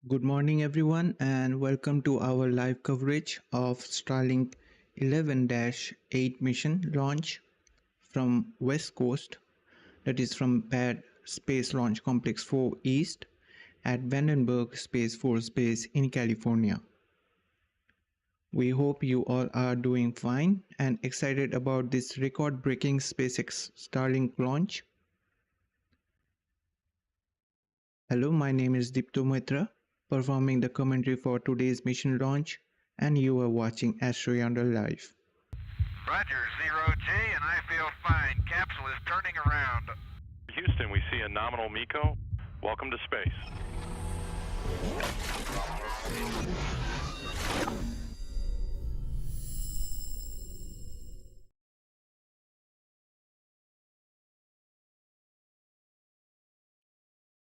Good morning, everyone, and welcome to our live coverage of Starlink 11-8 mission launch from West Coast, that is from Pad Space Launch Complex 4 East at Vandenberg Space Force Base in California. We hope you all are doing fine and excited about this record-breaking SpaceX Starlink launch. Hello, my name is Dipta Maitra, performing the commentary for today's mission launch, and you are watching AstroYonder live. Roger, 0G, and I feel fine. Capsule is turning around. Houston, we see a nominal MECO. Welcome to space.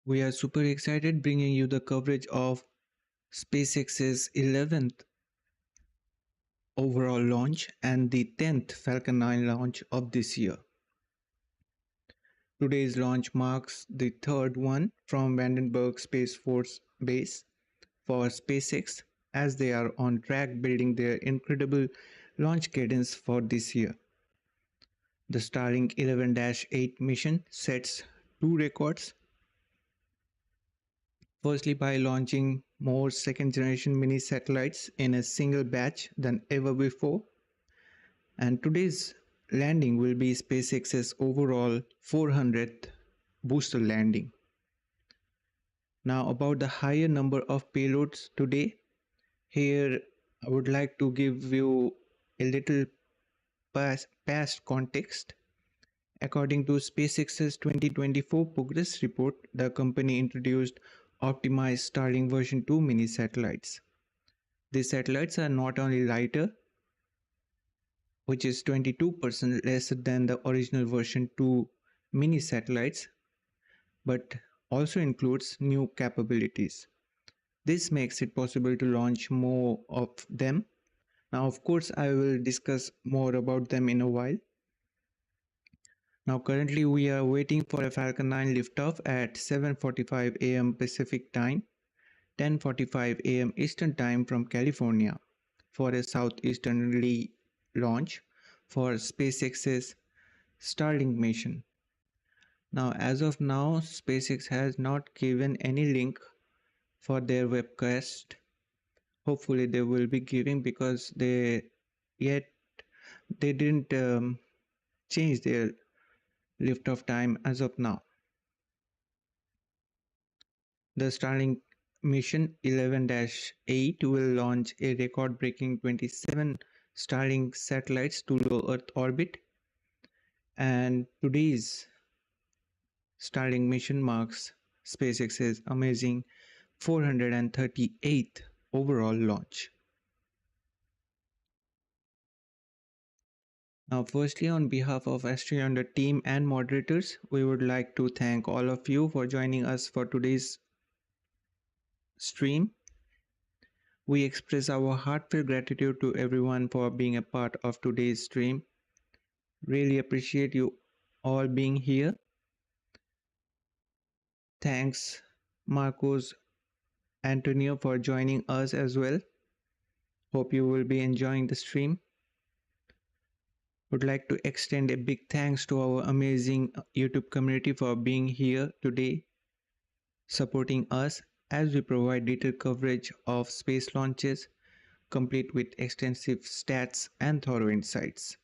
We are super excited bringing you the coverage of SpaceX's 11th overall launch and the 10th Falcon 9 launch of this year. Today's launch marks the third one from Vandenberg Space Force Base for SpaceX, as they are on track building their incredible launch cadence for this year. The Starlink 11-8 mission sets two records. Firstly, by launching more second-generation mini satellites in a single batch than ever before. And today's landing will be SpaceX's overall 400th booster landing. Now, about the higher number of payloads today, here I would like to give you a little past context. According to SpaceX's 2024 progress report, the company introduced optimized Starlink version 2 mini satellites. These satellites are not only lighter, which is 22% lesser than the original version 2 mini satellites, but also includes new capabilities. This makes it possible to launch more of them. Now, of course, I will discuss more about them in a while. Now, currently we are waiting for a Falcon 9 liftoff at 7:45 a.m. Pacific Time, 10:45 a.m. Eastern Time from California for a southeasterly launch for SpaceX's Starlink mission. Now, as of now, SpaceX has not given any link for their webcast. Hopefully they will be giving, because they didn't change their liftoff time as of now. The Starlink mission 11-8 will launch a record-breaking 27 Starlink satellites to low Earth orbit, and today's Starlink mission marks SpaceX's amazing 438th overall launch. Now, firstly, on behalf of AstroYonder team and moderators, we would like to thank all of you for joining us for today's stream. We express our heartfelt gratitude to everyone for being a part of today's stream. Really appreciate you all being here. Thanks, Marcos Antonio, for joining us as well. Hope you will be enjoying the stream. Would like to extend a big thanks to our amazing YouTube community for being here today, supporting us as we provide detailed coverage of space launches, complete with extensive stats and thorough insights.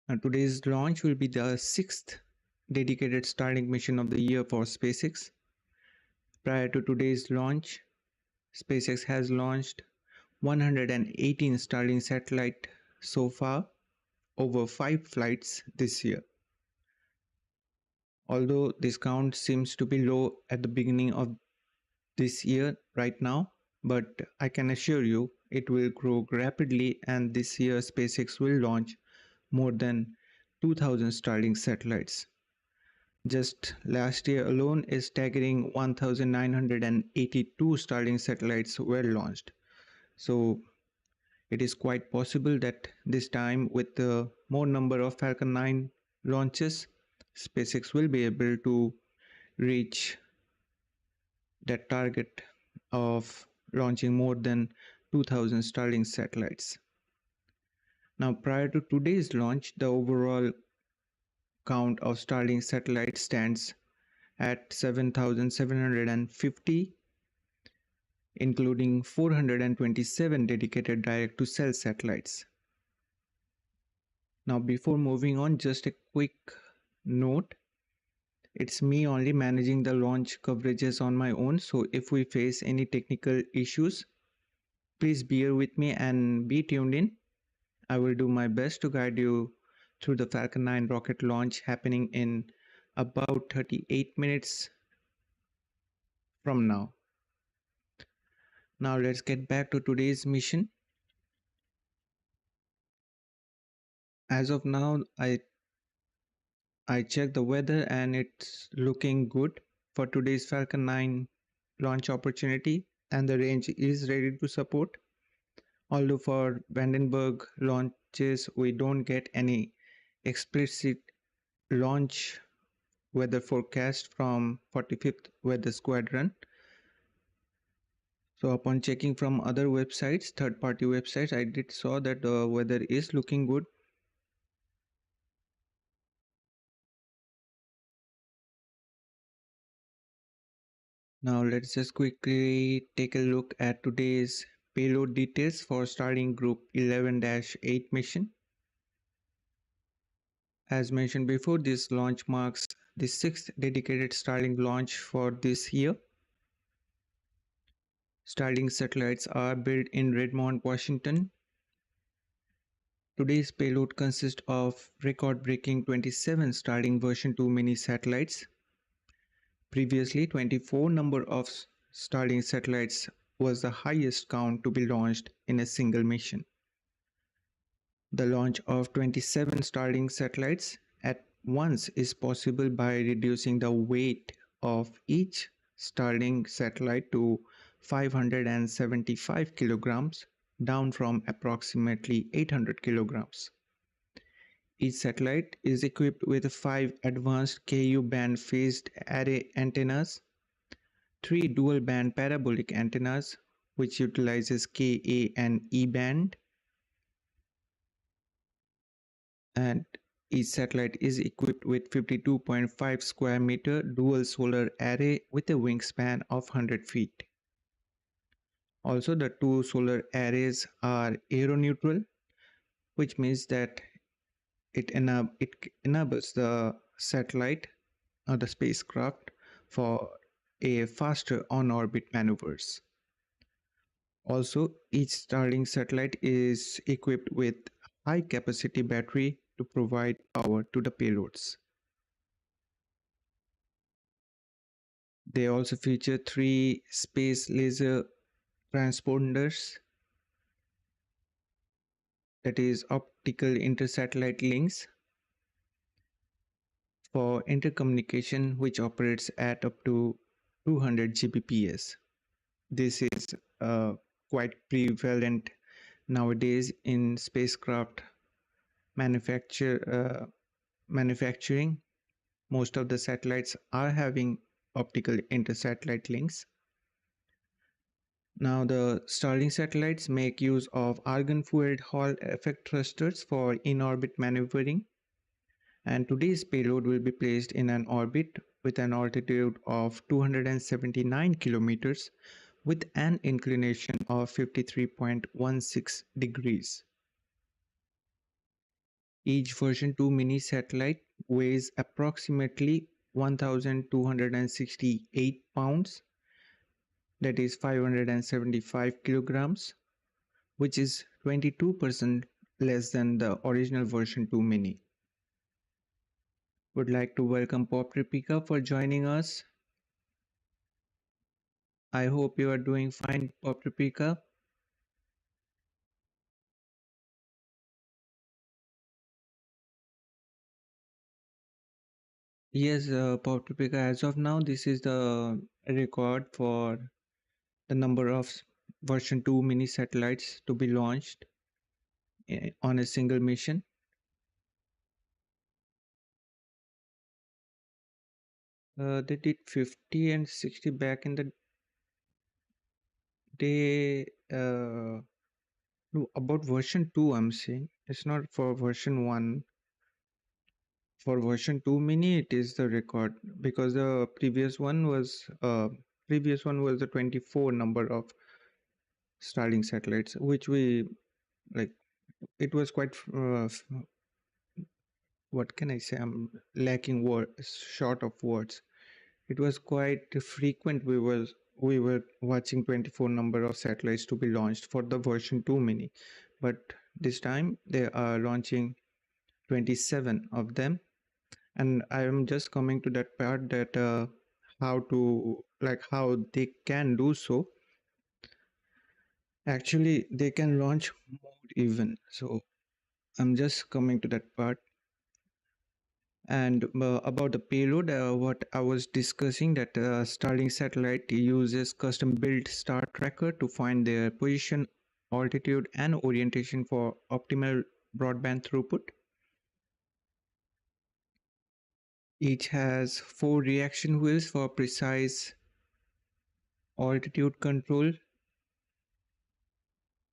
Now, today's launch will be the 6th dedicated Starlink mission of the year for SpaceX. Prior to today's launch, SpaceX has launched 118 Starlink satellites so far, over 5 flights this year. Although this count seems to be low at the beginning of this year right now, but I can assure you it will grow rapidly, and this year SpaceX will launch more than 2,000 Starlink satellites. Just last year alone, a staggering 1,982 Starlink satellites were launched. So it is quite possible that this time, with the more number of Falcon 9 launches, SpaceX will be able to reach that target of launching more than 2,000 Starlink satellites. Now, prior to today's launch, the overall count of Starlink satellites stands at 7,750, including 427 dedicated direct-to-cell satellites. Now, before moving on, just a quick note. It's me only managing the launch coverages on my own, so if we face any technical issues, please bear with me and be tuned in. I will do my best to guide you through the Falcon 9 rocket launch happening in about 38 minutes from now. Now let's get back to today's mission. As of now, I checked the weather and it's looking good for today's Falcon 9 launch opportunity, and the range is ready to support. Although for Vandenberg launches, we don't get any explicit launch weather forecast from 45th Weather Squadron. So upon checking from other websites, third-party websites, I did saw that the weather is looking good. Now let's just quickly take a look at today's payload details for Starlink Group 11-8 mission. As mentioned before, this launch marks the 6th dedicated Starlink launch for this year. Starlink satellites are built in Redmond, Washington. Today's payload consists of record-breaking 27 Starlink version 2 mini satellites. Previously, 24 number of Starlink satellites was the highest count to be launched in a single mission. The launch of 27 Starlink satellites at once is possible by reducing the weight of each Starlink satellite to 575 kilograms, down from approximately 800 kilograms. Each satellite is equipped with 5 advanced Ku-band phased array antennas, 3 dual-band parabolic antennas, which utilizes Ka and E-band, and each satellite is equipped with 52.5 square meter dual solar array with a wingspan of 100 feet. Also, the two solar arrays are aeroneutral, which means that it enables the satellite or the spacecraft for a faster on-orbit maneuvers. Also, each Starlink satellite is equipped with high-capacity battery to provide power to the payloads. They also feature 3 space laser transponders, that is optical intersatellite links for intercommunication, which operates at up to 200 Gbps. This is quite prevalent nowadays in spacecraft manufacturing. Most of the satellites are having optical intersatellite links. Now, the Starlink satellites make use of argon-fueled Hall effect thrusters for in-orbit maneuvering, and today's payload will be placed in an orbit with an altitude of 279 kilometers with an inclination of 53.16 degrees. Each version 2 mini satellite weighs approximately 1,268 pounds, that is 575 kilograms, which is 22% less than the original version 2 mini. Would like to welcome Pop Tripika for joining us. I hope you are doing fine, Pop Tripika. Yes, Pop Tripika, as of now, this is the record for the number of version 2 mini satellites to be launched on a single mission. They did 50 and 60 back in the today, no, about version 2, I'm saying. It's not for version 1. For version 2 mini, it is the record because the previous one was the 24 number of Starlink satellites, which we like. It was quite what can I say? I'm lacking short of words. It was quite frequent. We were watching 24 number of satellites to be launched for the version 2 mini, but this time they are launching 27 of them, and I am just coming to that part that how they can do so. Actually, they can launch more even. So I'm just coming to that part. And about the payload, what I was discussing, that Starlink satellite uses custom-built star tracker to find their position, altitude, and orientation for optimal broadband throughput. Each has 4 reaction wheels for precise altitude control,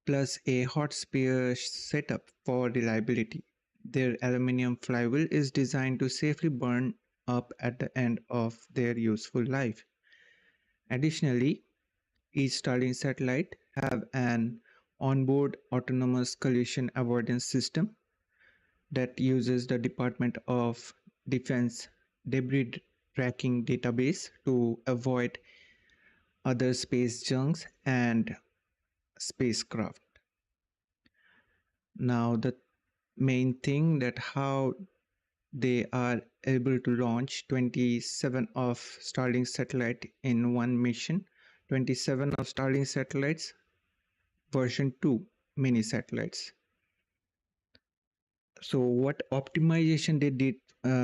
plus a hot sphere setup for reliability. Their aluminum flywheel is designed to safely burn up at the end of their useful life. Additionally, each Starlink satellite have an onboard autonomous collision avoidance system that uses the Department of Defense debris tracking database to avoid other space junks and spacecraft. Now, the main thing that how they are able to launch 27 of Starlink satellite in one mission, 27 of Starlink satellites version 2 mini satellites. So what optimization they did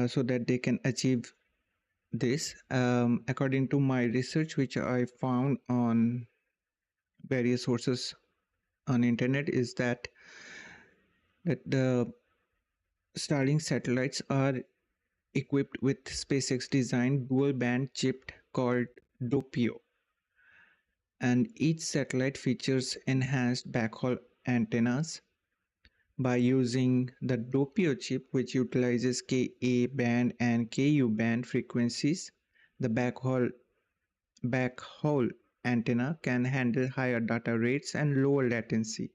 so that they can achieve this, according to my research which I found on various sources on internet, is that the Starlink satellites are equipped with SpaceX designed dual band chip called Doppio, and each satellite features enhanced backhaul antennas. By using the Doppio chip, which utilizes Ka band and Ku band frequencies, the backhaul antenna can handle higher data rates and lower latency.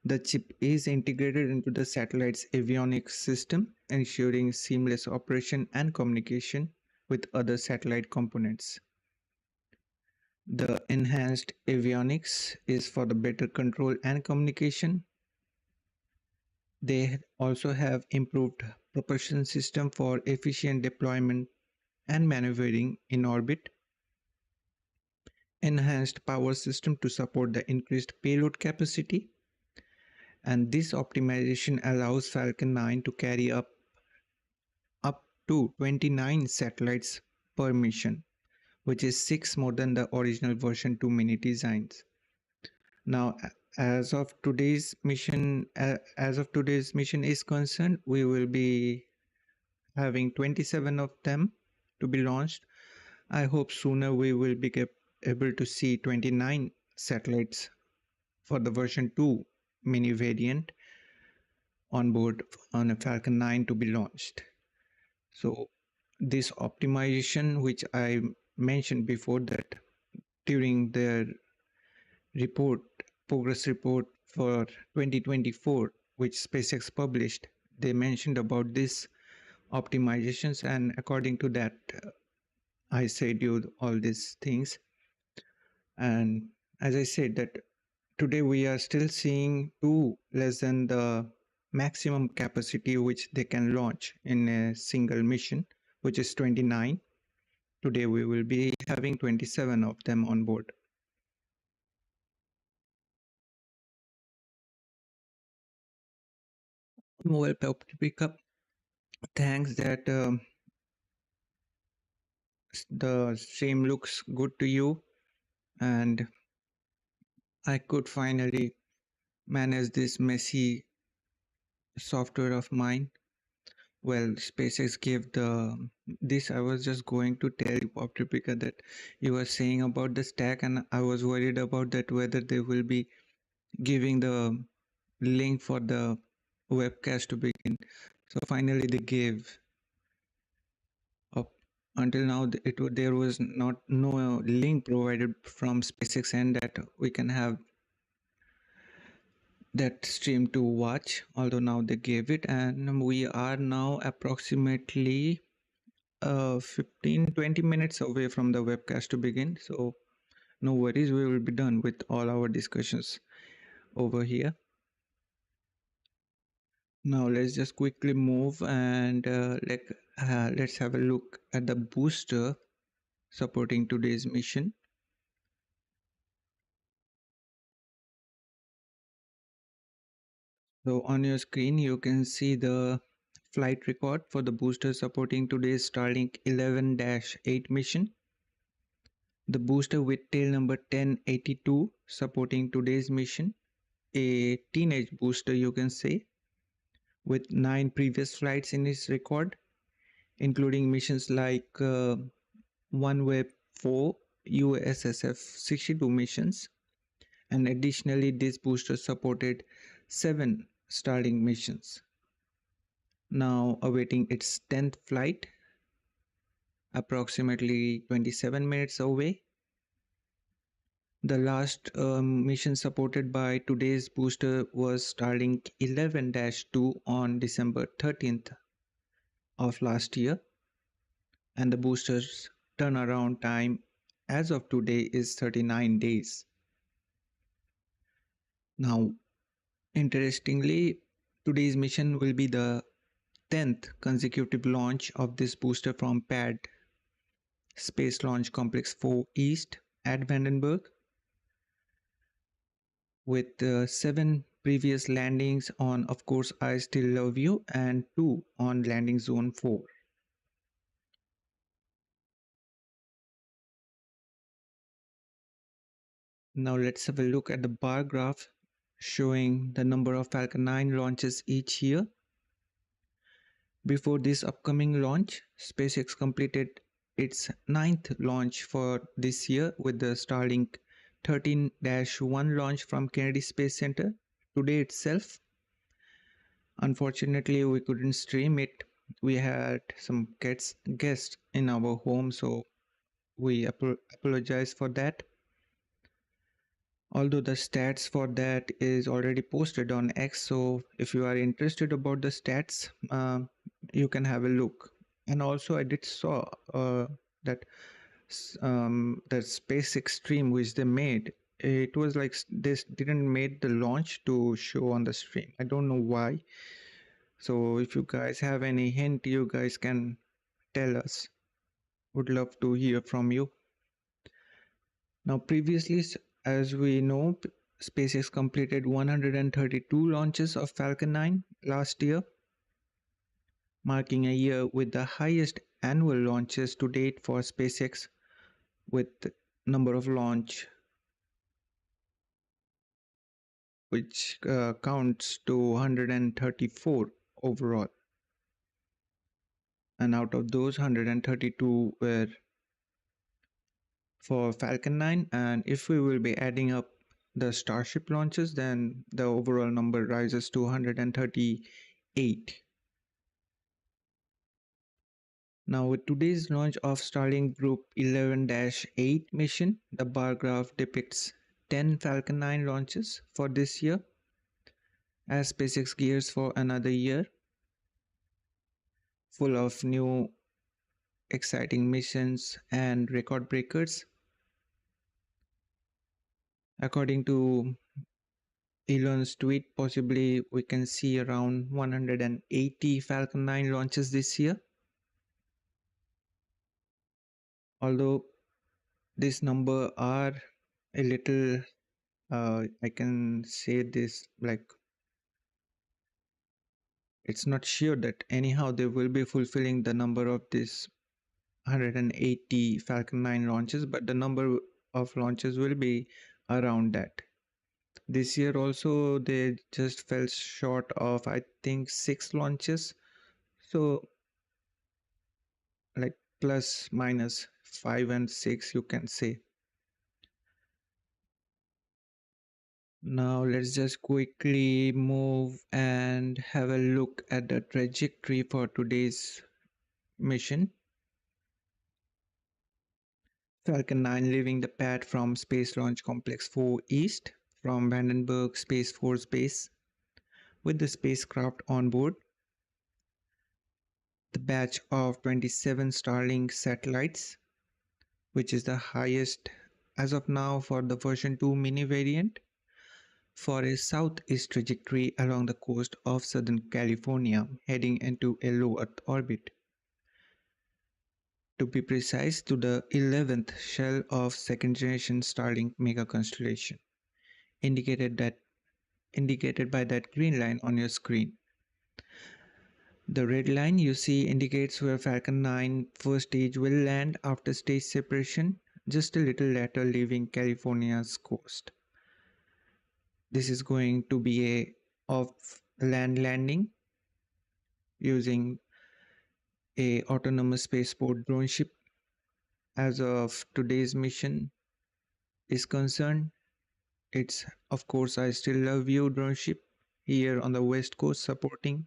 The chip is integrated into the satellite's avionics system, ensuring seamless operation and communication with other satellite components. The enhanced avionics is for the better control and communication. They also have improved propulsion system for efficient deployment and maneuvering in orbit, enhanced power system to support the increased payload capacity, and this optimization allows Falcon 9 to carry up to 29 satellites per mission, which is 6 more than the original version 2 mini designs. Now, as of today's mission is concerned, we will be having 27 of them to be launched. I hope sooner we will be able to see 29 satellites for the version 2 mini variant on board on a Falcon 9 to be launched. So this optimization, which I mentioned before, that during their progress report for 2024, which SpaceX published, they mentioned about this optimizations, and according to that, I said you all these things. And as I said, that today we are still seeing 2 less than the maximum capacity which they can launch in a single mission, which is 29. Today we will be having 27 of them on board. Well, pick up. Thanks that the stream looks good to you, and I could finally manage this messy software of mine. Well, SpaceX gave this. I was just going to tell you, Pop Tripika, that you were saying about the stack, and I was worried about that whether they will be giving the link for the webcast to begin. So finally, they gave. Up until now, there was not no link provided from SpaceX end that we can have that stream to watch. Although now they gave it, and we are now approximately 15-20 minutes away from the webcast to begin, so no worries, we will be done with all our discussions over here. Now let's just quickly move and let's have a look at the booster supporting today's mission. So on your screen you can see the flight record for the booster supporting today's Starlink 11-8 mission. The booster with tail number 1082 supporting today's mission, a teenage booster you can say, with 9 previous flights in its record, including missions like OneWeb 4, USSF 62 missions, and additionally this booster supported 7 Starlink missions. Now awaiting its 10th flight, approximately 27 minutes away. The last mission supported by today's booster was Starlink 11-2 on December 13th of last year, and the booster's turnaround time as of today is 39 days. Now, interestingly, today's mission will be the 10th consecutive launch of this booster from pad Space Launch Complex 4 East at Vandenberg, with 7 previous landings on, of course, I Still Love You, and 2 on landing zone 4. Now let's have a look at the bar graph showing the number of Falcon 9 launches each year. Before this upcoming launch, SpaceX completed its 9th launch for this year with the Starlink 13-1 launch from Kennedy Space Center today itself. Unfortunately, we couldn't stream it. We had some guests in our home, so we apologize for that. Although the stats for that is already posted on X, so if you are interested about the stats, you can have a look. And also I did saw that the SpaceX stream which they made, it was like this didn't make the launch to show on the stream. I don't know why. So if you guys have any hint, you guys can tell us. Would love to hear from you. Now previously, as we know, SpaceX completed 132 launches of Falcon 9 last year, marking a year with the highest annual launches to date for SpaceX, with number of launch which counts to 134 overall. And out of those, 132 were for Falcon 9, and if we will be adding up the Starship launches, then the overall number rises to 138. Now with today's launch of Starlink Group 11-8 mission, the bar graph depicts 10 Falcon 9 launches for this year as SpaceX gears for another year full of new exciting missions and record breakers. According to Elon's tweet, possibly we can see around 180 Falcon 9 launches this year. Although this number are a little, I can say this, like, it's not sure that anyhow they will be fulfilling the number of this 180 Falcon 9 launches, but the number of launches will be around that. This year also they just fell short of, I think, 6 launches. So like plus minus 5 and 6 you can say. Now let's just quickly move and have a look at the trajectory for today's mission. Falcon 9 leaving the pad from Space Launch Complex 4 East from Vandenberg Space Force Base with the spacecraft on board. The batch of 27 Starlink satellites, which is the highest as of now for the version 2 mini variant, for a southeast trajectory along the coast of Southern California, heading into a low Earth orbit. To be precise, to the 11th shell of second generation Starlink mega constellation, indicated by that green line on your screen. The red line you see indicates where Falcon 9 first stage will land after stage separation, just a little later leaving California's coast. This is going to be a off-land landing using a autonomous spaceport drone ship. As of today's mission is concerned, it's of course I Still Love You drone ship here on the west coast supporting,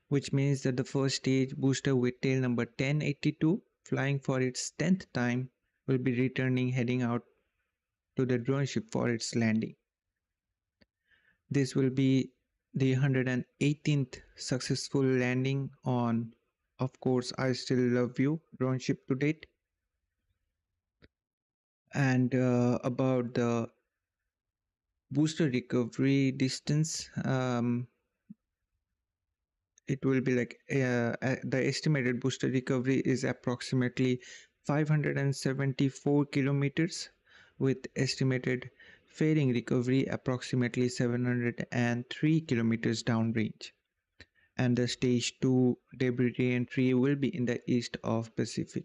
which means that the first stage booster with tail number 1082 flying for its 10th time will be returning heading out to the drone ship for its landing. This will be the 118th successful landing on, of course, I Still Love You drone ship to date. And about the booster recovery distance, it will be like the estimated booster recovery is approximately 574 kilometers, with estimated fairing recovery approximately 703 kilometers downrange. And the stage 2 debris re-entry will be in the east of Pacific.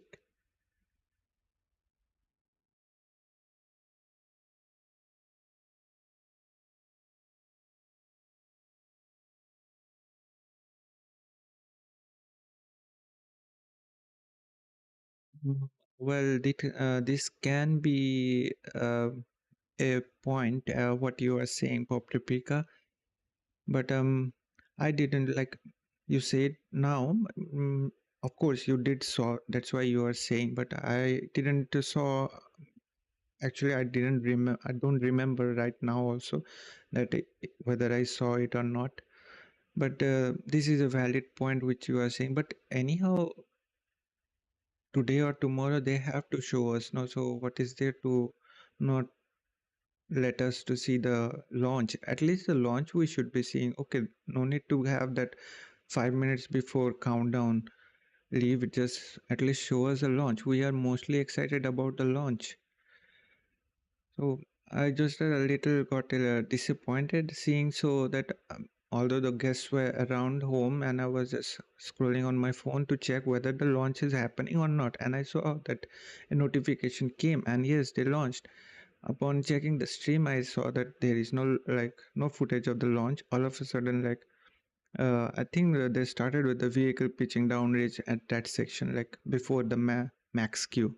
Well, this can be a point, what you are saying, Pop Replica, but I didn't like you said now. Of course, you did saw. That's why you are saying, but I didn't saw. Actually, I didn't remember. I don't remember right now also that whether I saw it or not. But this is a valid point which you are saying. But anyhow, today or tomorrow they have to show us. No, so what is there to not let us to see the launch? At least the launch we should be seeing. Okay, no need to have that 5 minutes before countdown leave. Just at least show us a launch. We are mostly excited about the launch. So I just a little got disappointed seeing so that although the guests were around home and I was just scrolling on my phone to check whether the launch is happening or not, and I saw that a notification came and yes, they launched. Upon checking the stream, I saw that there is no footage of the launch. All of a sudden, I think they started with the vehicle pitching downrange at that section, like before the max Q.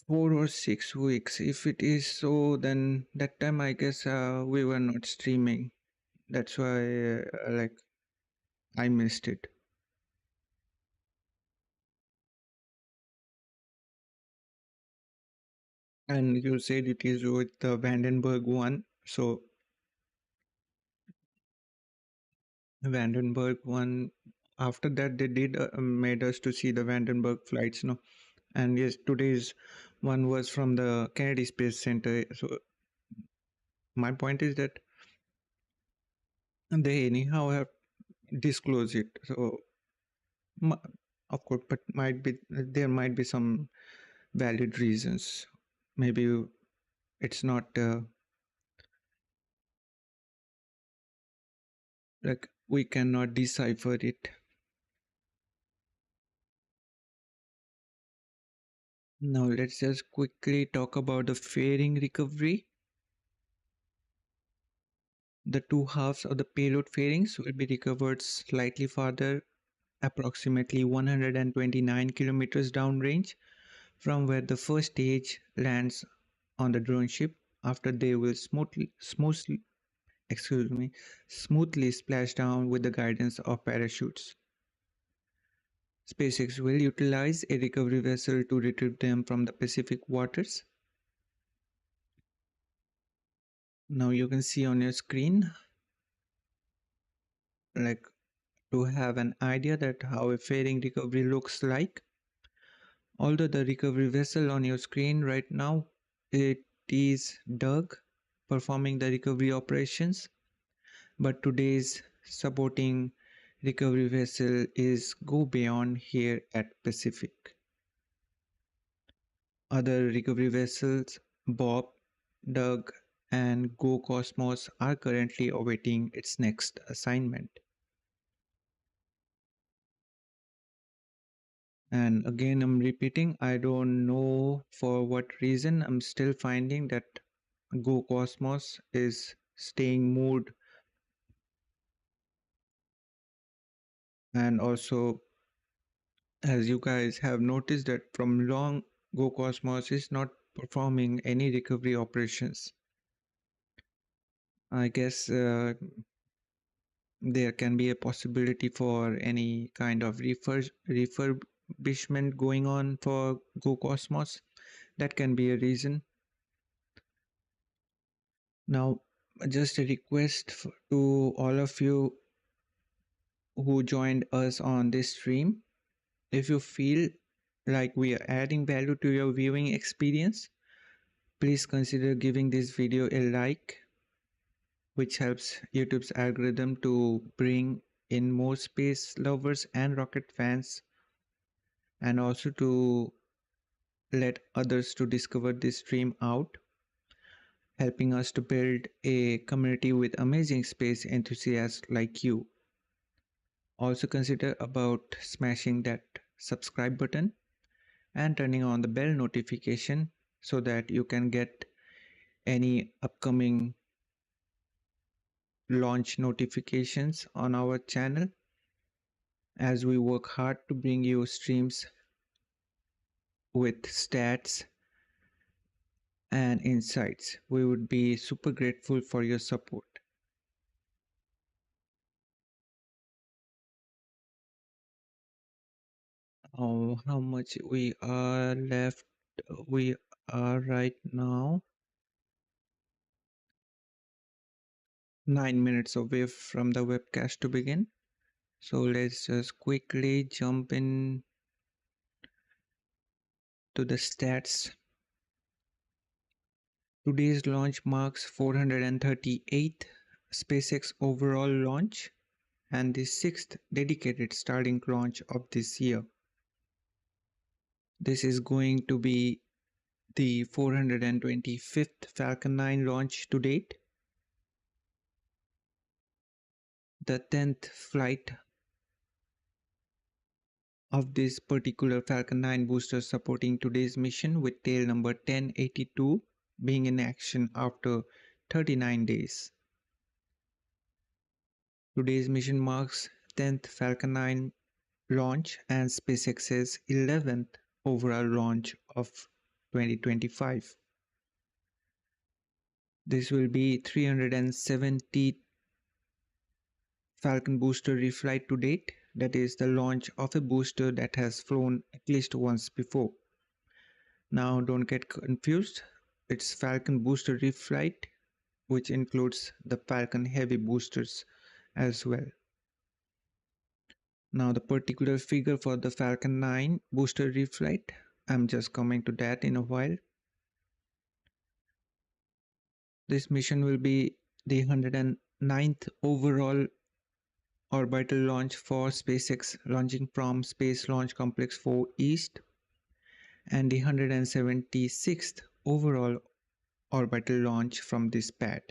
4 or 6 weeks. If it is so, then that time I guess we were not streaming. That's why I missed it. And you said it is with the Vandenberg one. So Vandenberg one. After that, they did made us to see the Vandenberg flights, no. And yes, today's one was from the Kennedy Space Center. So my point is that they anyhow have disclosed it. So of course, but might be there might be some valid reasons. Maybe it's not like we cannot decipher it. Now let's just quickly talk about the fairing recovery. The two halves of the payload fairings will be recovered slightly farther, approximately 129 kilometers downrange from where the first stage lands on the drone ship. After they will smoothly splash down with the guidance of parachutes. SpaceX will utilize a recovery vessel to retrieve them from the Pacific waters. Now you can see on your screen, like, to have an idea that how a fairing recovery looks like. Although the recovery vessel on your screen right now, it is Doug performing the recovery operations, but today's supporting recovery vessel is Go Beyond here at Pacific. Other recovery vessels, Bob, Doug, and Go Cosmos, are currently awaiting its next assignment. And again, I'm repeating, I don't know for what reason, I'm still finding that Go Cosmos is staying moored, and also, as you guys have noticed, that from long, Go Cosmos is not performing any recovery operations. I guess there can be a possibility for any kind of refurbishment going on for Go Cosmos. That can be a reason. Now, just a request to all of you who joined us on this stream. If you feel like we are adding value to your viewing experience, please consider giving this video a like, which helps YouTube's algorithm to bring in more space lovers and rocket fans, and also to let others to discover this stream out, helping us to build a community with amazing space enthusiasts like you. Also consider about smashing that subscribe button and turning on the bell notification so that you can get any upcoming launch notifications on our channel, as we work hard to bring you streams with stats and insights. We would be super grateful for your support. Oh, how much we are left? We are right now 9 minutes away from the webcast to begin. So let's just quickly jump in to the stats. Today's launch marks 438th SpaceX overall launch and the 6th dedicated Starlink launch of this year. This is going to be the 425th Falcon 9 launch to date, the 10th flight of this particular Falcon 9 booster supporting today's mission, with tail number 1082 being in action after 39 days. Today's mission marks 10th Falcon 9 launch and SpaceX's 11th overall launch of 2025. This will be 370 Falcon booster reflight to date, that is the launch of a booster that has flown at least once before. Now don't get confused, it's Falcon booster reflight, which includes the Falcon Heavy boosters as well. Now the particular figure for the Falcon 9 booster reflight, I'm just coming to that in a while. This mission will be the 109th overall orbital launch for SpaceX, launching from Space Launch Complex 4 East, and the 176th overall orbital launch from this pad.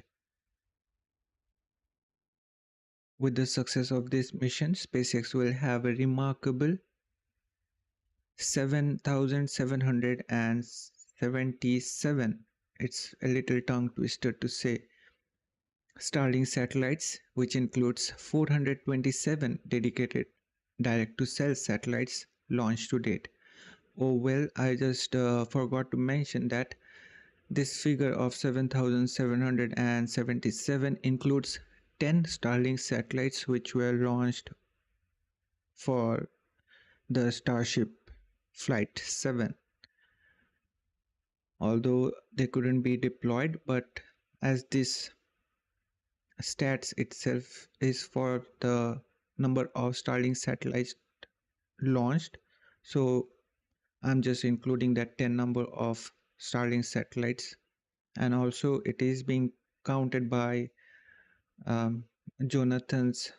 With the success of this mission, SpaceX will have a remarkable 7,777, it's a little tongue twister to say, Starlink satellites, which includes 427 dedicated direct-to-cell satellites launched to date. Oh well, I just forgot to mention that this figure of 7,777 includes 10 Starlink satellites which were launched for the Starship Flight 7. Although they couldn't be deployed, but as this stats itself is for the number of Starlink satellites launched, so I'm just including that 10 number of Starlink satellites, and also it is being counted by um, Jonathan's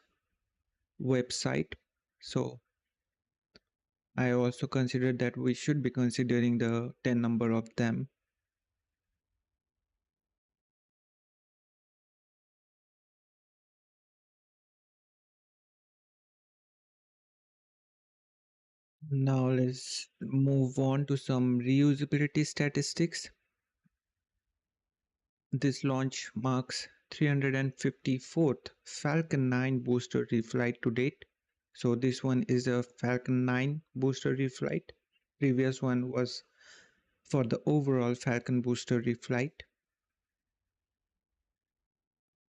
website. So I also consider that we should be considering the 10 number of them. Now let's move on to some reusability statistics. This launch marks 354th Falcon 9 booster reflight to date. So this one is a Falcon 9 booster reflight. Previous one was for the overall Falcon booster reflight.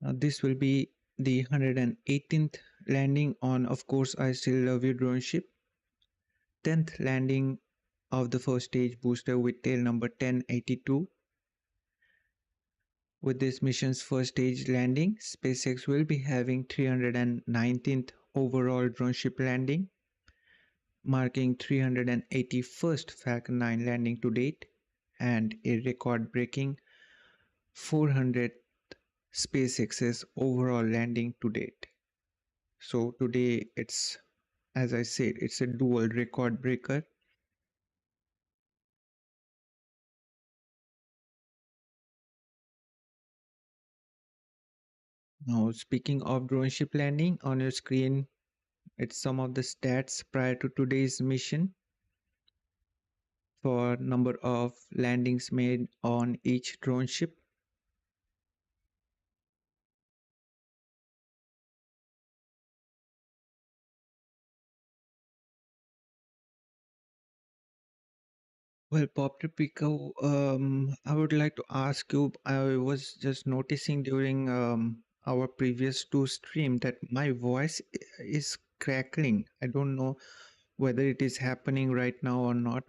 This will be the 118th landing on, of course, I Still Love You drone ship. 10th landing of the first stage booster with tail number 1082. With this mission's first stage landing, SpaceX will be having 319th overall drone ship landing, marking 381st Falcon 9 landing to date and a record-breaking 400th SpaceX's overall landing to date. So today it's, as I said, it's a dual record breaker. Now speaking of drone ship landing, on your screen it's some of the stats prior to today's mission for number of landings made on each drone ship. Well, Pop Pico, I would like to ask you. I was just noticing during our previous two stream that my voice is crackling. I don't know whether it is happening right now or not.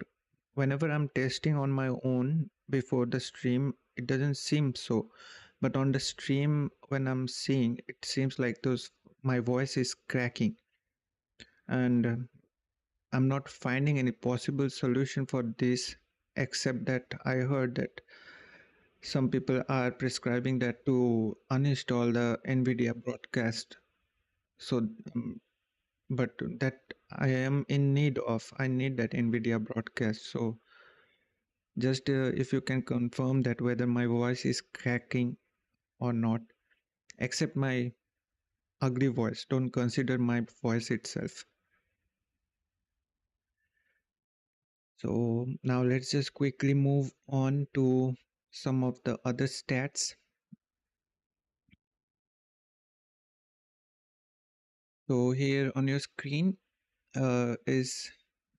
Whenever I'm testing on my own before the stream, it doesn't seem so. But on the stream, when I'm seeing, it seems like those my voice is cracking, and I'm not finding any possible solution for this, except that I heard that some people are prescribing that to uninstall the NVIDIA broadcast. So, but that I am in need of, I need that NVIDIA broadcast. So, just if you can confirm that whether my voice is cracking or not, except my ugly voice, don't consider my voice itself. So now let's just quickly move on to some of the other stats. So here on your screen is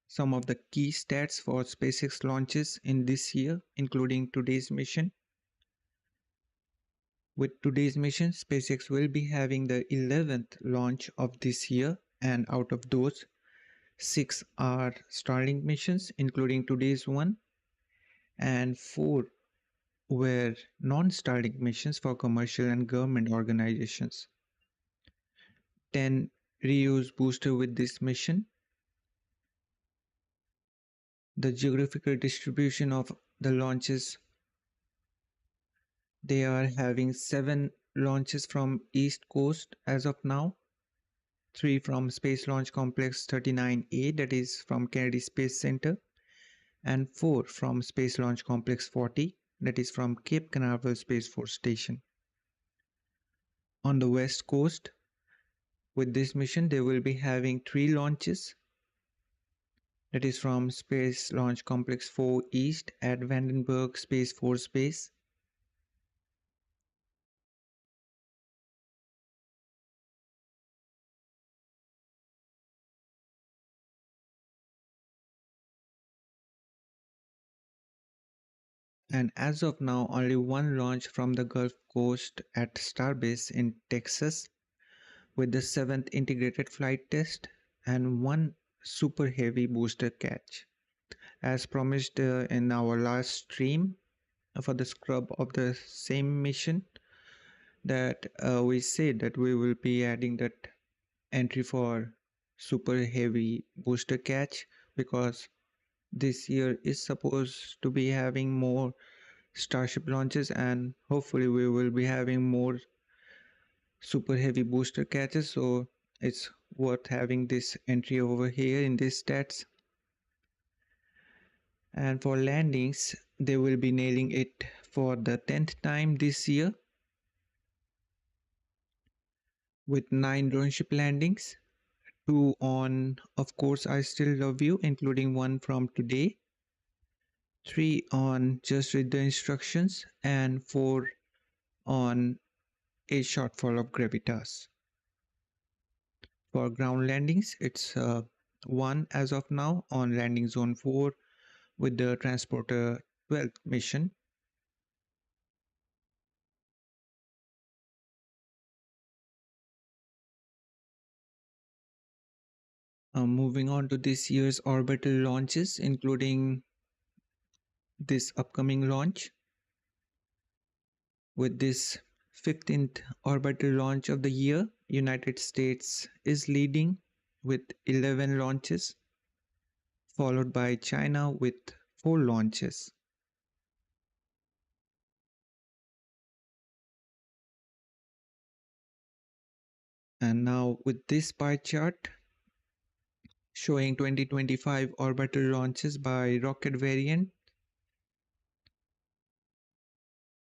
some of the key stats for SpaceX launches in this year, including today's mission. With today's mission, SpaceX will be having the 11th launch of this year, and out of those, 6 are Starlink missions, including today's one, and 4 were non-Starlink missions for commercial and government organizations. 10 reuse booster with this mission. The geographical distribution of the launches, they are having 7 launches from East Coast as of now, 3 from Space Launch Complex 39A, that is from Kennedy Space Center, and 4 from Space Launch Complex 40, that is from Cape Canaveral Space Force Station. On the West Coast, with this mission, they will be having 3 launches, that is from Space Launch Complex 4 East at Vandenberg Space Force Base, And as of now, only one launch from the Gulf Coast at Starbase in Texas with the 7th integrated flight test and one super heavy booster catch. As promised in our last stream for the scrub of the same mission, that we said that we will be adding that entry for super heavy booster catch because this year is supposed to be having more Starship launches and hopefully we will be having more super heavy booster catches, so it's worth having this entry over here in these stats. And for landings, they will be nailing it for the 10th time this year with 9 drone ship landings, 2 on Of Course I Still Love You, including one from today, 3 on Just Read the Instructions, and 4 on A Shortfall of Gravitas. For ground landings, it's 1 as of now on landing zone 4 with the transporter 12th mission. Moving on to this year's orbital launches, including this upcoming launch. With this 15th orbital launch of the year, United States is leading with 11 launches, followed by China with 4 launches. And now with this pie chart showing 2025 orbital launches by rocket variant,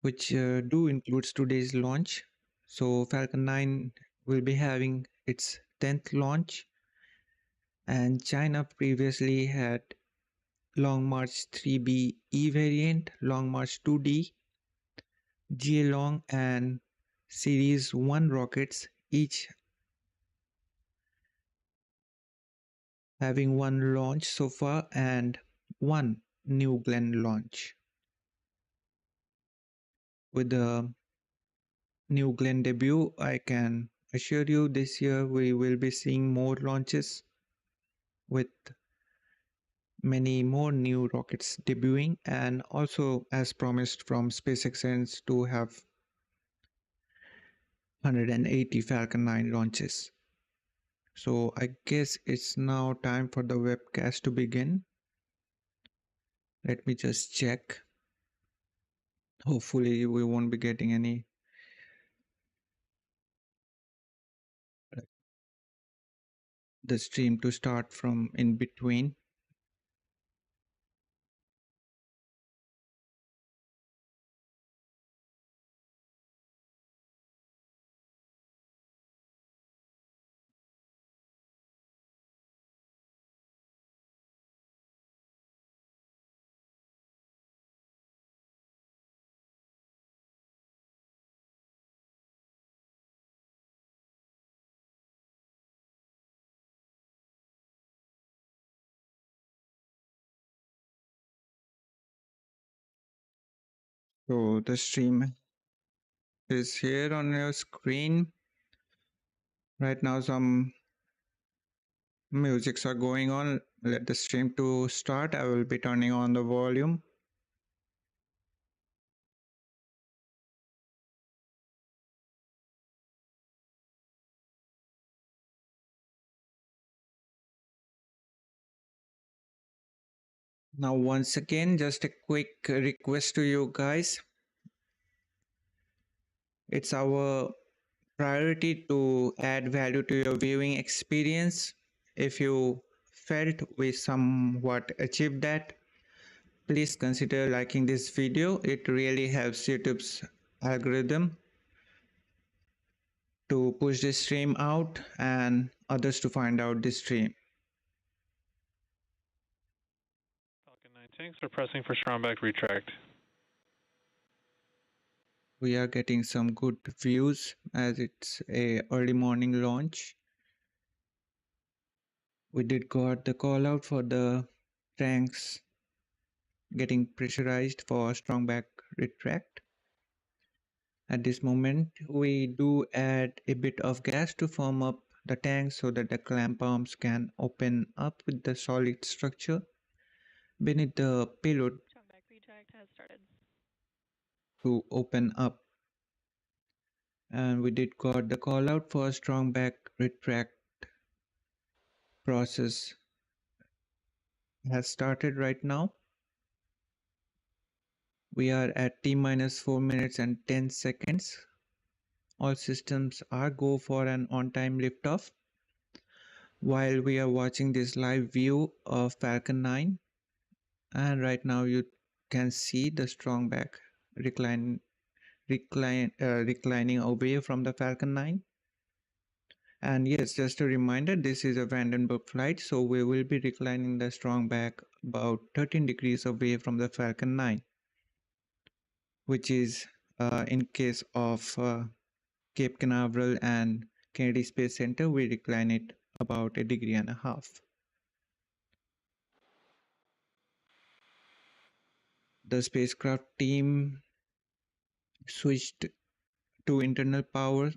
which do includes today's launch. So Falcon 9 will be having its 10th launch, and China previously had Long March 3B E variant, Long March 2D, GA Long and Series 1 rockets, each having one launch so far and one New Glenn launch. With the New Glenn debut, I can assure you this year we will be seeing more launches with many more new rockets debuting, and also as promised from SpaceX ends to have 180 Falcon 9 launches. So I guess it's now time for the webcast to begin. Let me just check. Hopefully we won't be getting any the stream to start from in between. So the stream is here on your screen. Right now some musics are going on. Let the stream to start. I will be turning on the volume. Now once again, just a quick request to you guys. It's our priority to add value to your viewing experience. If you felt we somewhat achieved that, please consider liking this video. It really helps YouTube's algorithm to push this stream out and others to find out this stream. Falcon 9 tanks are pressing for Stromback retract. We are getting some good views as it's a early morning launch. We did got the call out for the tanks getting pressurized for strong back retract. At this moment, we do add a bit of gas to firm up the tank so that the clamp arms can open up with the solid structure beneath the payload Strong back retract has started. to open up. And we did got the call out for strong back retract process has started right now. We are at T minus 4 minutes and 10 seconds. All systems are go for an on-time liftoff. While we are watching this live view of Falcon 9, and right now you can see the strong back reclining away from the Falcon 9. And yes, just a reminder, this is a Vandenberg flight, so we will be reclining the strong back about 13 degrees away from the Falcon 9, which is in case of Cape Canaveral and Kennedy Space Center, we recline it about 1.5 degrees. The spacecraft team switched to internal power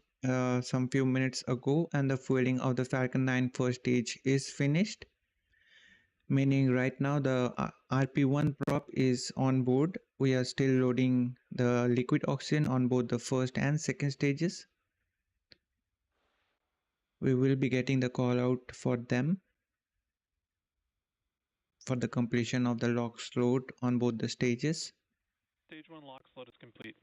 some few minutes ago, and the fueling of the Falcon 9 first stage is finished, meaning right now the RP1 prop is on board. We are still loading the liquid oxygen on both the first and second stages. We will be getting the call out for them for the completion of the LOX load on both the stages. Stage 1 LOX load is complete.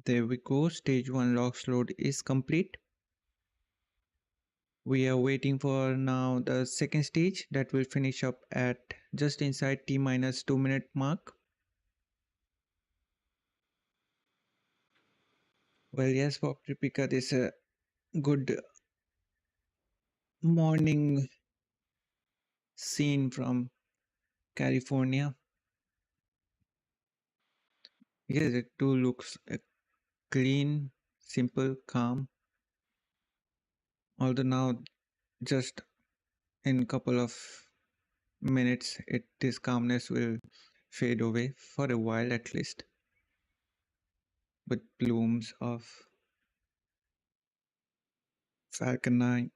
There we go, stage 1 LOX load is complete. We are waiting for now the second stage that will finish up at just inside T minus 2 minute mark. Well, yes, Pop Tripika, this is a good morning scene from California. Yes, it too looks clean, simple, calm. Although now just in couple of minutes this calmness will fade away for a while at least, with plumes of Falcon 9.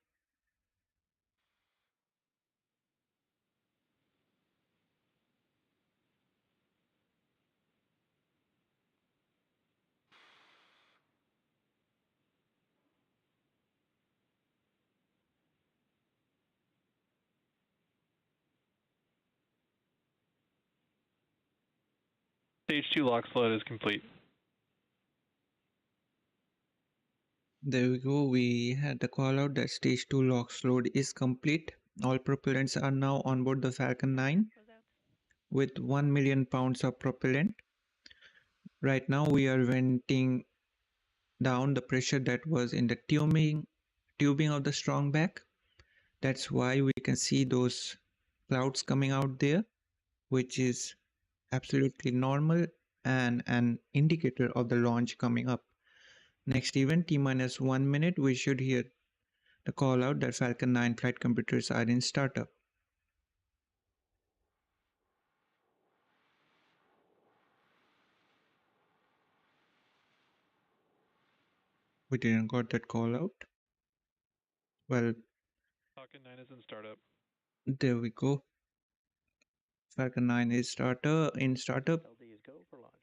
Stage 2 LOX load is complete. There we go, we had the call out that stage 2 LOX load is complete. All propellants are now on board the Falcon 9 with 1 million pounds of propellant. Right now we are venting down the pressure that was in the tubing of the strong back. That's why we can see those clouds coming out there, which is absolutely normal and an indicator of the launch coming up. Next event, T minus 1 minute, we should hear the call out that Falcon 9 flight computers are in startup. We didn't got that call out. Well, Falcon 9 is in startup. there we go. Falcon 9 is in startup. LD is go for launch.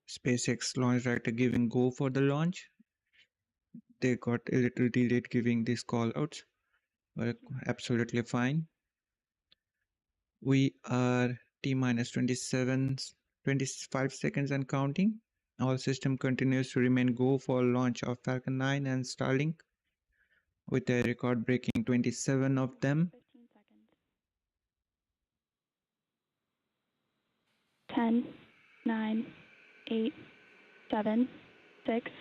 SpaceX launch director giving go for the launch. They got a little delayed giving these call outs, but absolutely fine. We are T minus 25 seconds and counting. All system continues to remain go for launch of Falcon 9 and Starlink, with a record breaking 27 of them. 15 seconds. 10, 9, 8, 7, 6,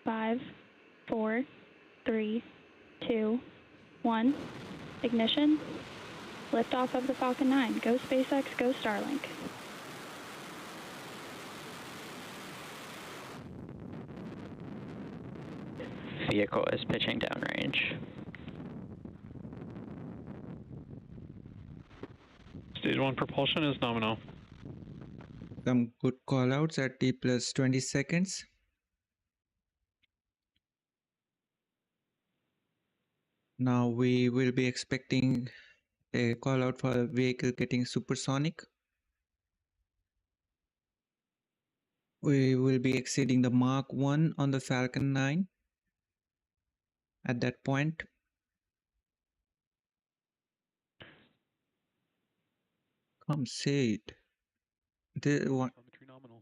5, 4, 3, 2, 1. Ignition. Liftoff of the Falcon 9. Go SpaceX, go Starlink. Vehicle is pitching downrange. Stage 1 propulsion is nominal. Some good callouts at T plus 20 seconds. Now we will be expecting a call out for a vehicle getting supersonic. We will be exceeding the Mach 1 on the Falcon 9 at that point. Come say it. The one, Telemetry nominal.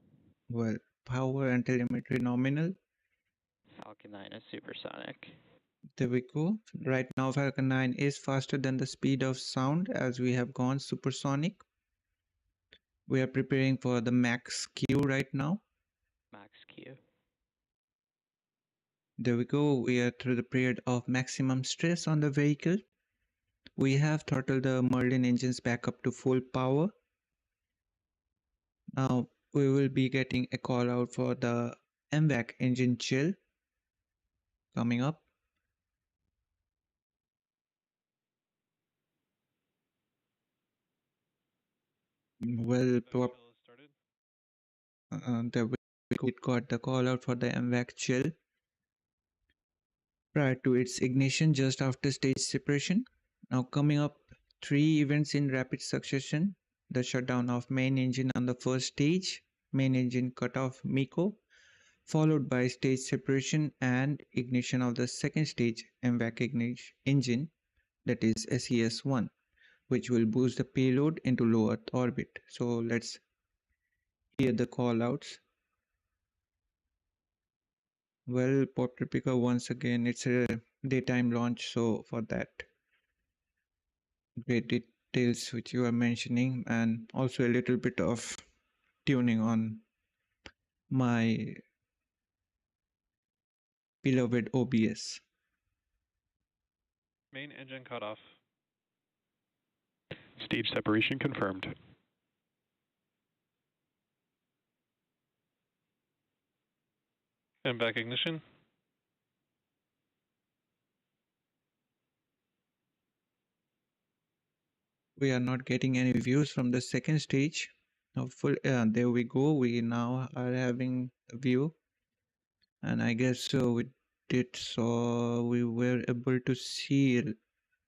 well, power and telemetry nominal. Falcon 9 is supersonic. There we go. Right now Falcon 9 is faster than the speed of sound as we have gone supersonic. We are preparing for the max Q right now. Max Q. There we go. We are through the period of maximum stress on the vehicle. We have throttled the Merlin engines back up to full power. Now we will be getting a call out for the MVAC engine chill coming up. Well, there we got the call out for the MVAC chill prior to its ignition just after stage separation. Now coming up, 3 events in rapid succession: the shutdown of main engine on the first stage, main engine cutoff MECO, followed by stage separation and ignition of the second stage MVAC engine, that is SES-1, which will boost the payload into low Earth orbit. So let's hear the call outs. Well, Pop Tropica, once again, it's a daytime launch, so for that, great details which you are mentioning, and also a little bit of tuning on my beloved OBS. Main engine cutoff. Stage separation confirmed. And back ignition. We are not getting any views from the second stage. Now there we go. We now are having a view, and I guess we were able to see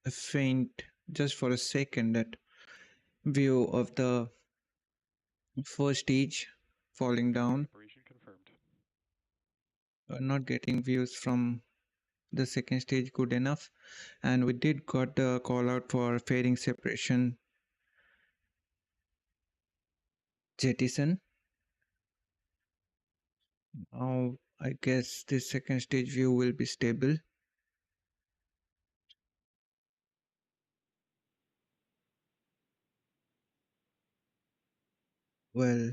a faint, just for a second, that view of the first stage falling down. Separation confirmed. Not getting views from the second stage good enough, and we did got the call out for fairing separation jettison. Now I guess this second stage view will be stable. Well,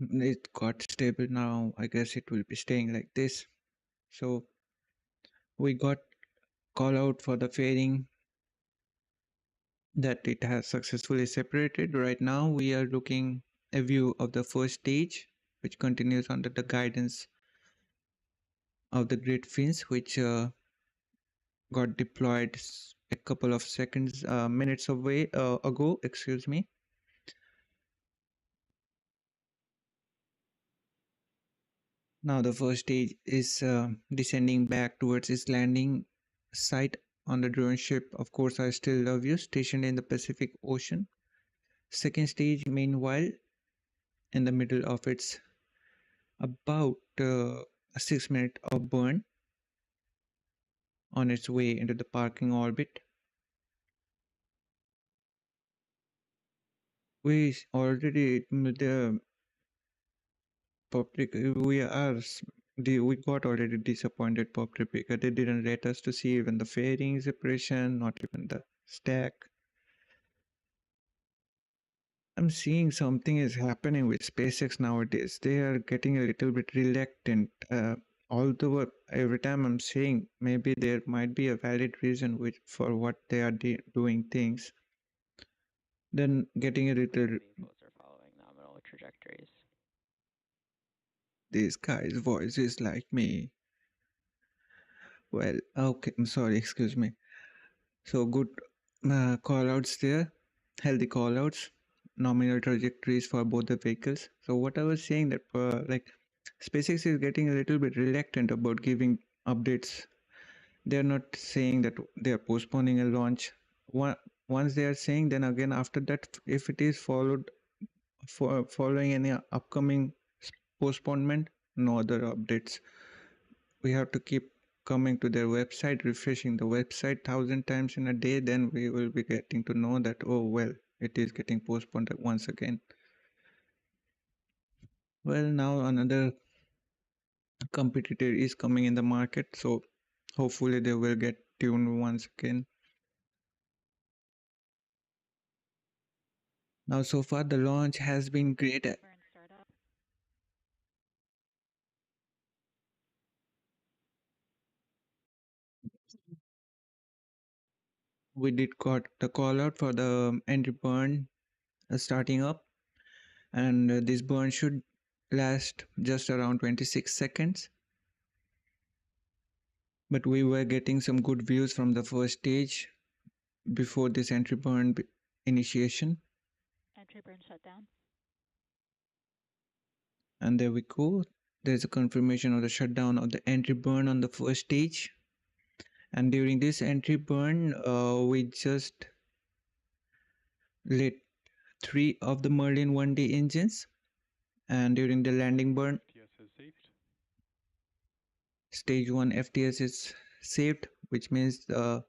it got stable now. I guess it will be staying like this. So we got call out for the fairing that it has successfully separated. Right now we are looking a view of the first stage, which continues under the guidance of the grid fins, which got deployed a couple of minutes ago, excuse me. Now the first stage is descending back towards its landing site on the drone ship, Of Course I Still Love You, stationed in the Pacific Ocean. Second stage, meanwhile, in the middle of its about 6 minutes of burn, on its way into the parking orbit. We got already disappointed, Pop Tropica. They didn't let us to see even the fairing separation, not even the stack. I'm seeing something is happening with SpaceX nowadays. They are getting a little bit reluctant. Although every time I'm saying maybe there might be a valid reason for what they are doing things, then getting a little. Vehicles are following nominal trajectories. This guy's voice is like me. Well, okay, I'm sorry, excuse me. So good call outs there, healthy call outs. nominal trajectories for both the vehicles. So what I was saying that like SpaceX is getting a little bit reluctant about giving updates. They're not saying that they're postponing a launch. Once they are saying, then again after that, if it is following any upcoming postponement, no other updates. We have to keep coming to their website, refreshing the website 1,000 times in a day, then we will be getting to know that, oh well, it is getting postponed once again. Well, now another competitor is coming in the market, so hopefully they will get tuned once again. Now so far the launch has been great. We did got the call out for the entry burn starting up, and this burn should last just around 26 seconds. But we were getting some good views from the first stage before this entry burn initiation. Entry burn shutdown. And there we go. There's a confirmation of the shutdown of the entry burn on the first stage. And during this entry burn, we just lit 3 of the Merlin 1D engines. And during the landing burn, FTS is saved. stage 1 FTS is saved, which means the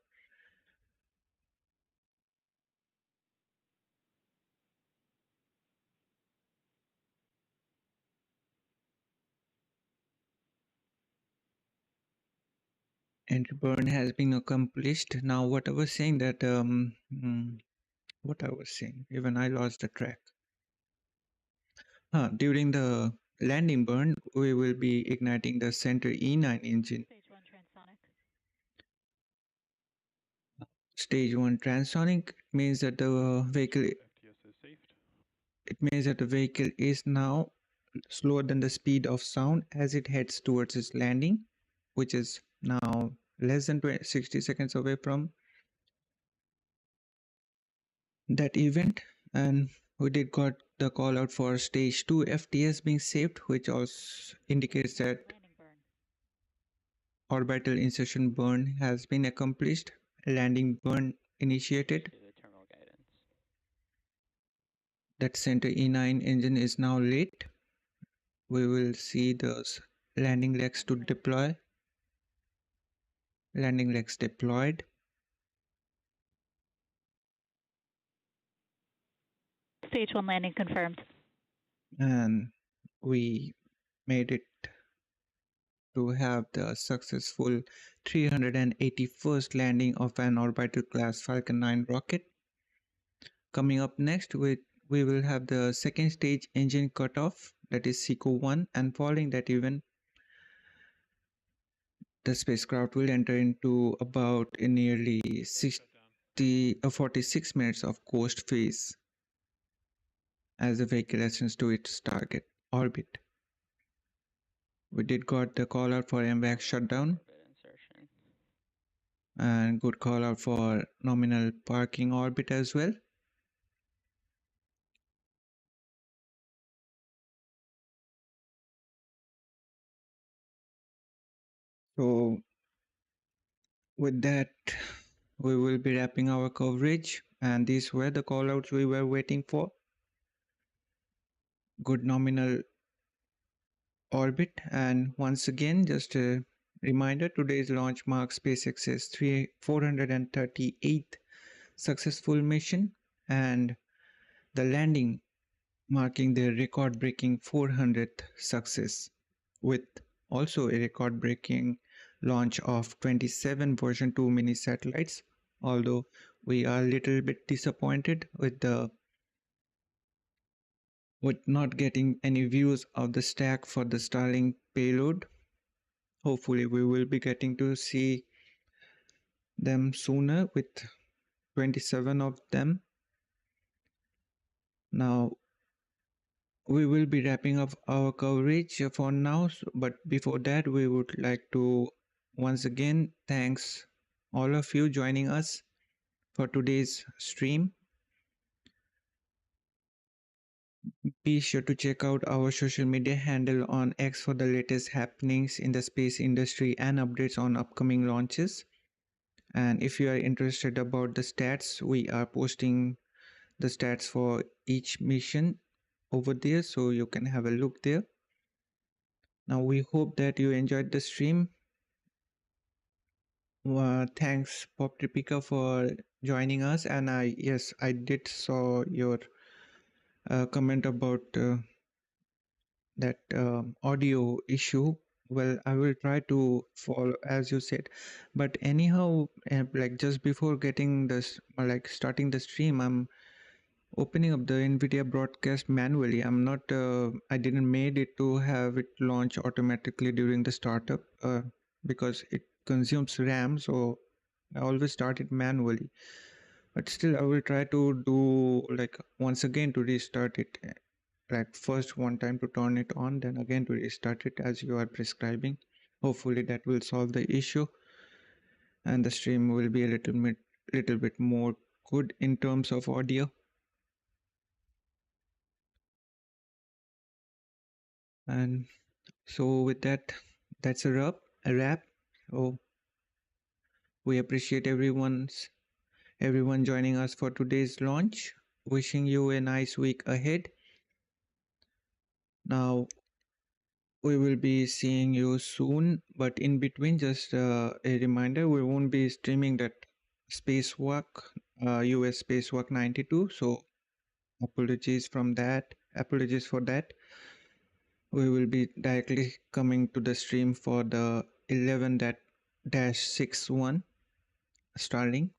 entry burn has been accomplished. Now what I was saying that what I was saying, even I lost the track. During the landing burn, we will be igniting the center E9 engine. Stage 1 transonic. Stage 1 transonic means that the vehicle FTS is saved. it means that the vehicle is now slower than the speed of sound as it heads towards its landing, which is now less than 60 seconds away from that event. And we did got the call out for stage 2 FTS being saved, which also indicates that Landing burn. orbital insertion burn has been accomplished, landing burn initiated. To the terminal guidance. That center E9 engine is now lit. We will see those landing legs to deploy. Landing legs deployed. Stage 1 landing confirmed. And we made it to have the successful 381st landing of an orbital class Falcon 9 rocket. Coming up next, we will have the second stage engine cutoff, that is SECO 1, and following that event, the spacecraft will enter into about nearly 46 minutes of coast phase as the vehicle ascends to its target orbit. We did got the call out for MVAC shutdown Orbit insertion. and good call out for nominal parking orbit as well. So with that, we will be wrapping our coverage, and these were the call outs we were waiting for. Good nominal orbit, and once again, just a reminder, today's launch marks SpaceX's 438th successful mission and the landing marking their record-breaking 400th success, with also a record-breaking launch of 27 version 2 mini satellites, although we are a little bit disappointed with not getting any views of the stack for the Starlink payload. Hopefully we will be getting to see them sooner with 27 of them. Now we will be wrapping up our coverage for now, but before that we would like to once again thanks all of you joining us for today's stream. Be sure to check out our social media handle on X for the latest happenings in the space industry and updates on upcoming launches. And if you are interested about the stats, we are posting the stats for each mission over there, so you can have a look there. Now we hope that you enjoyed the stream. Thanks Pop Tripika for joining us, and I did saw your comment about that audio issue. Well, I will try to follow as you said, but anyhow, like just before getting this, like starting the stream, I'm opening up the NVIDIA broadcast manually. I didn't made it to have it launch automatically during the startup because it consumes RAM, so I always start it manually. But still, I will try to do like once again to restart it, like first one time to turn it on, then again to restart it as you are prescribing. Hopefully that will solve the issue and the stream will be a little bit more good in terms of audio. And so with that, that's a wrap. So we appreciate everyone joining us for today's launch. Wishing you a nice week ahead. Now we will be seeing you soon, but in between, just a reminder, we won't be streaming that spacewalk, US spacewalk 92. So apologies for that. We will be directly coming to the stream for the 11-61 Starlink.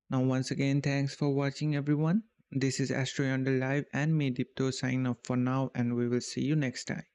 Now, once again, thanks for watching, everyone. This is AstroYonder Live and me, Dipta, signing off for now, and we will see you next time.